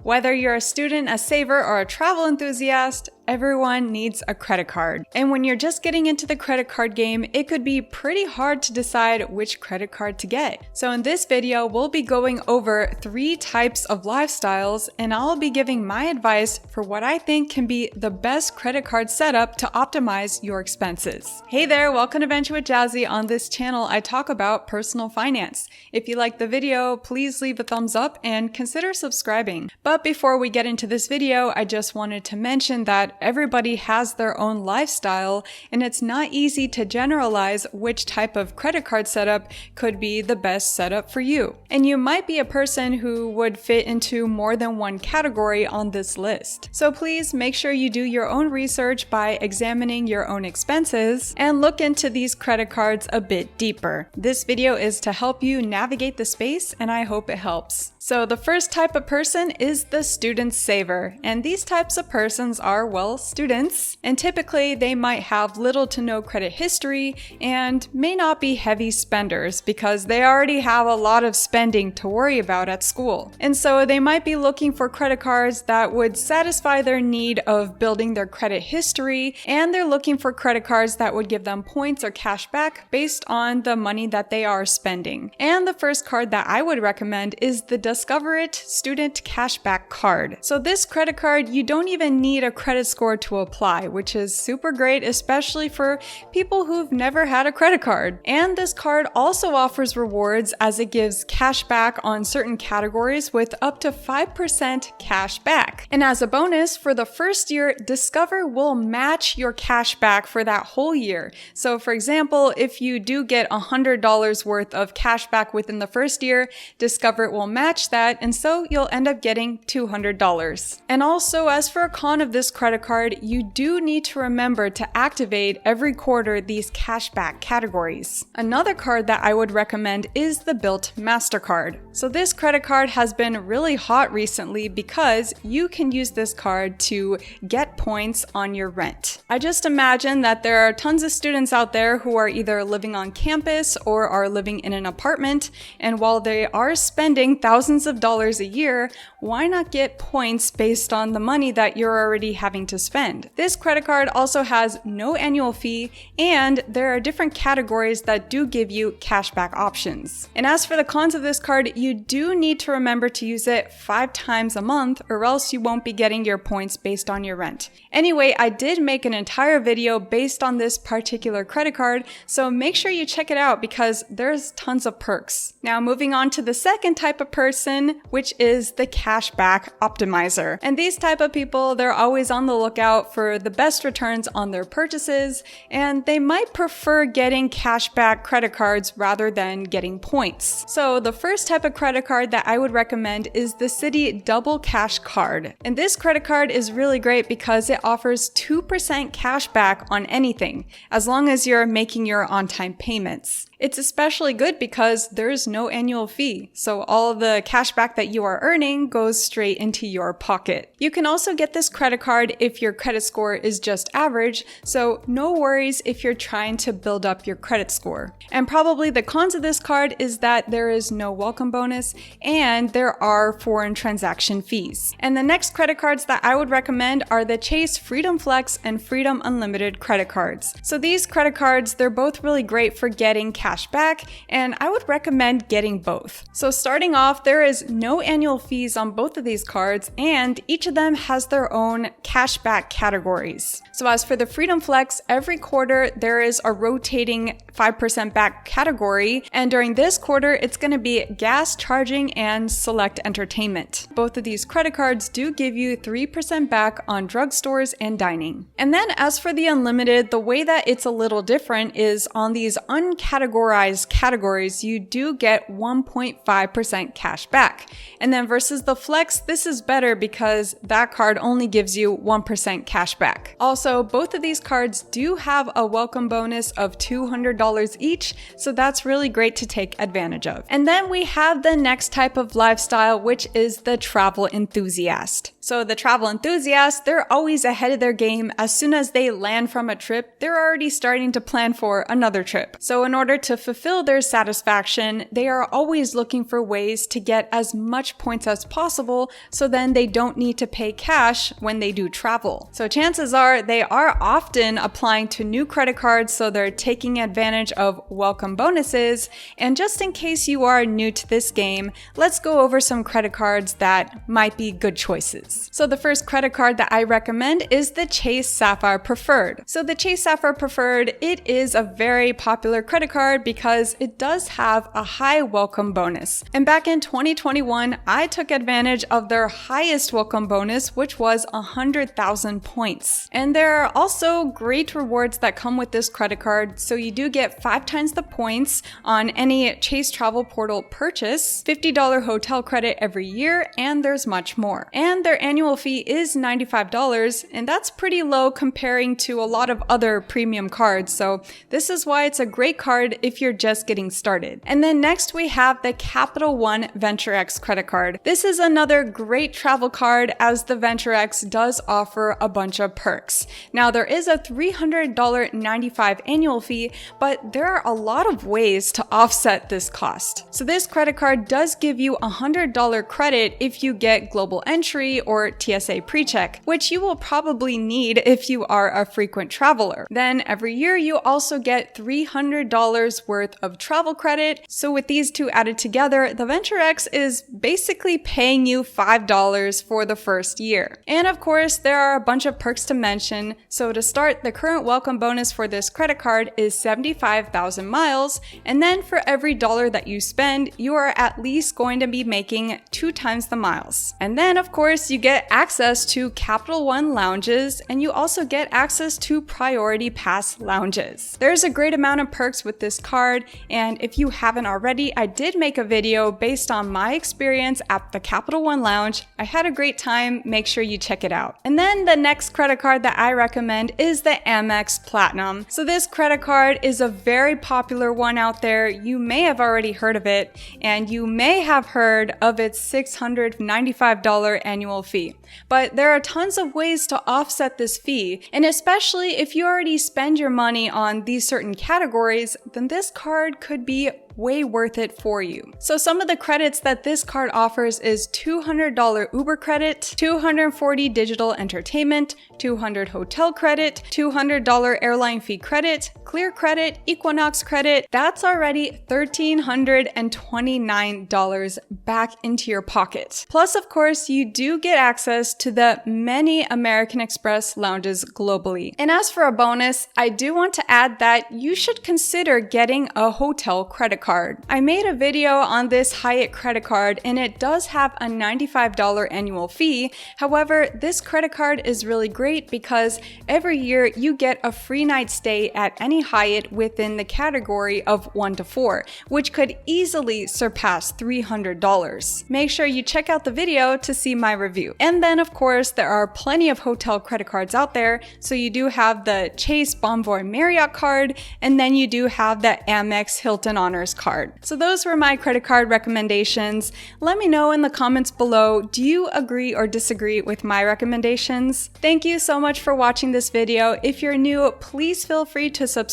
Whether you're a student, a saver, or a travel enthusiast, everyone needs a credit card. And when you're just getting into the credit card game, it could be pretty hard to decide which credit card to get. So in this video, we'll be going over 3 types of lifestyles, and I'll be giving my advice for what I think can be the best credit card setup to optimize your expenses. Hey there, welcome to Venture with Jazzy. On this channel, I talk about personal finance. If you like the video, please leave a thumbs up and consider subscribing. But before we get into this video, I just wanted to mention that everybody has their own lifestyle, and it's not easy to generalize which type of credit card setup could be the best setup for you. And you might be a person who would fit into more than one category on this list. So please make sure you do your own research by examining your own expenses and look into these credit cards a bit deeper. This video is to help you navigate the space, and I hope it helps. So the first type of person is the student saver, and these types of persons are, well, students, and typically they might have little to no credit history and may not be heavy spenders because they already have a lot of spending to worry about at school. And so they might be looking for credit cards that would satisfy their need of building their credit history, and they're looking for credit cards that would give them points or cash back based on the money that they are spending. And the first card that I would recommend is the Discover It Student Cashback Card. So this credit card, you don't even need a credit score to apply, which is super great, especially for people who've never had a credit card. And this card also offers rewards as it gives cash back on certain categories with up to 5% cash back. And as a bonus, for the first year, Discover will match your cash back for that whole year. So for example, if you do get $100 worth of cash back within the first year, Discover will match that, and so you'll end up getting $200. And also, as for a con of this credit card, you do need to remember to activate every quarter these cashback categories. Another card that I would recommend is the Bilt Mastercard. So this credit card has been really hot recently because you can use this card to get points on your rent. I just imagine that there are tons of students out there who are either living on campus or are living in an apartment, and while they are spending thousands of dollars a year, why not get points based on the money that you're already having to spend? This credit card also has no annual fee, and there are different categories that do give you cashback options. And as for the cons of this card, you do need to remember to use it 5 times a month, or else you won't be getting your points based on your rent. Anyway, I did make an entire video based on this particular credit card, so make sure you check it out because there's tons of perks. Now moving on to the second type of person, which is the cashback optimizer. And these type of people, they're always on the lookout for the best returns on their purchases, and they might prefer getting cashback credit cards rather than getting points. So the first type of credit card that I would recommend is the Citi Double Cash Card. And this credit card is really great because it offers 2% cash back on anything, as long as you're making your on-time payments. It's especially good because there's no annual fee, so all the cash back that you are earning goes straight into your pocket. You can also get this credit card if your credit score is just average, so no worries if you're trying to build up your credit score. And probably the cons of this card is that there is no welcome bonus and there are foreign transaction fees. And the next credit cards that I would recommend are the Chase Freedom Flex and Freedom Unlimited credit cards. So these credit cards, they're both really great for getting cash back, and I would recommend getting both. So starting off, there is no annual fees on both of these cards, and each of them has their own cashback categories. So as for the Freedom Flex, every quarter there is a rotating 5% back category, and during this quarter it's going to be gas, charging, and select entertainment. Both of these credit cards do give you 3% back on drugstores and dining. And then as for the Unlimited, the way that it's a little different is on these uncategorized categories, you do get 1.5% cash back. And then versus the Flex, this is better because that card only gives you 1% cash back. Also, both of these cards do have a welcome bonus of $200 each, so that's really great to take advantage of. And then we have the next type of lifestyle, which is the travel enthusiast. So the travel enthusiasts, they're always ahead of their game. As soon as they land from a trip, they're already starting to plan for another trip. So in order to to fulfill their satisfaction, they are always looking for ways to get as much points as possible so then they don't need to pay cash when they do travel. So chances are they are often applying to new credit cards, so they're taking advantage of welcome bonuses. And just in case you are new to this game, let's go over some credit cards that might be good choices. So the first credit card that I recommend is the Chase Sapphire Preferred. So the Chase Sapphire Preferred, it is a very popular credit card because it does have a high welcome bonus. And back in 2021, I took advantage of their highest welcome bonus, which was 100,000 points. And there are also great rewards that come with this credit card. So you do get 5 times the points on any Chase Travel Portal purchase, $50 hotel credit every year, and there's much more. And their annual fee is $95, and that's pretty low comparing to a lot of other premium cards. So this is why it's a great card if you're just getting started. And then next we have the Capital One Venture X credit card. This is another great travel card as the Venture X does offer a bunch of perks. Now there is a $300.95 annual fee, but there are a lot of ways to offset this cost. So this credit card does give you $100 credit if you get global entry or TSA PreCheck, which you will probably need if you are a frequent traveler. Then every year you also get $300 worth of travel credit. So with these two added together, the Venture X is basically paying you $5 for the first year. And of course, there are a bunch of perks to mention. So to start, the current welcome bonus for this credit card is 75,000 miles. And then for every dollar that you spend, you are at least going to be making 2 times the miles. And then of course, you get access to Capital One lounges, and you also get access to Priority Pass lounges. There's a great amount of perks with this card, and if you haven't already, I did make a video based on my experience at the Capital One lounge. I had a great time, make sure you check it out. And then the next credit card that I recommend is the Amex Platinum. So this credit card is a very popular one out there. You may have already heard of it, and you may have heard of its $695 annual fee. But there are tons of ways to offset this fee, and especially if you already spend your money on these certain categories, then this card could be way worth it for you. So some of the credits that this card offers is $200 Uber credit, $240 digital entertainment, $200 hotel credit, $200 airline fee credit, Clear credit, Equinox credit. That's already $1,329 back into your pocket. Plus, of course, you do get access to the many American Express lounges globally. And as for a bonus, I do want to add that you should consider getting a hotel credit card. I made a video on this Hyatt credit card, and it does have a $95 annual fee. However, this credit card is really great because every year you get a free night stay at any Hyatt within the category of 1 to 4, which could easily surpass $300. Make sure you check out the video to see my review. And then of course, there are plenty of hotel credit cards out there. So you do have the Chase Bonvoy Marriott card, and then you do have the Amex Hilton Honors card. So those were my credit card recommendations. Let me know in the comments below, do you agree or disagree with my recommendations? Thank you so much for watching this video. If you're new, please feel free to subscribe,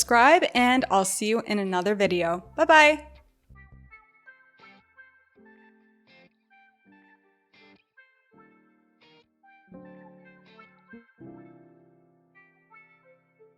and I'll see you in another video. Bye bye!